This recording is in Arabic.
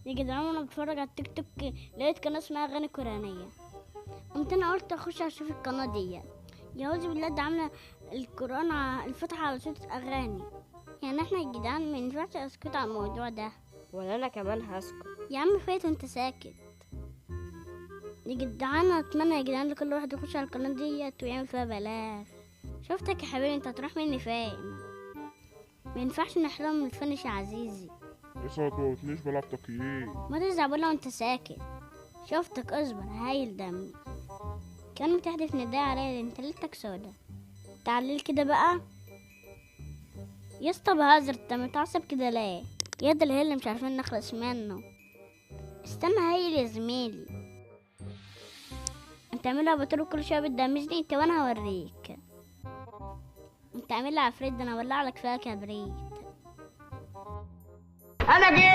يا جدعان وانا بتفرج على التيك توك لقيت قناه اسمها اغاني قرانيه. قمت انا قلت اخش اشوف القناه دي. يعوذ بالله، ده عامله القران الفاتحه على صوت اغاني. يعني احنا يا جدعان ما ينفعش اسكت على الموضوع ده. ولا انا كمان هسكت. يا عم فايت وانت ساكت. يا جدعان اتمنى يا جدعان لكل واحد يخش على القناه ديت ويعمل فيها بلاغ. شفتك يا حبيبي، انت هتروح مني فين؟ ما ينفعش نحرم الفنش يا عزيزي. يا ما قلتليش بلعب تقييم. ما تزعل وانت ساكت. شفتك اصبر هايل دمي. كان بتحدف نداء عليا، انت ليلتك سودا. تعليل كده بقى يا اسطى بهزر، انت متعصب كده ليه؟ يا ده اللي مش عارفين نخلص منه. استنى هايل يا زميلي، انت عاملها بطول كل شويه بتدمجني انت وانا هوريك. انت عاملها عفريت، ده انا اولع لك فيها كبريت. انا جيت.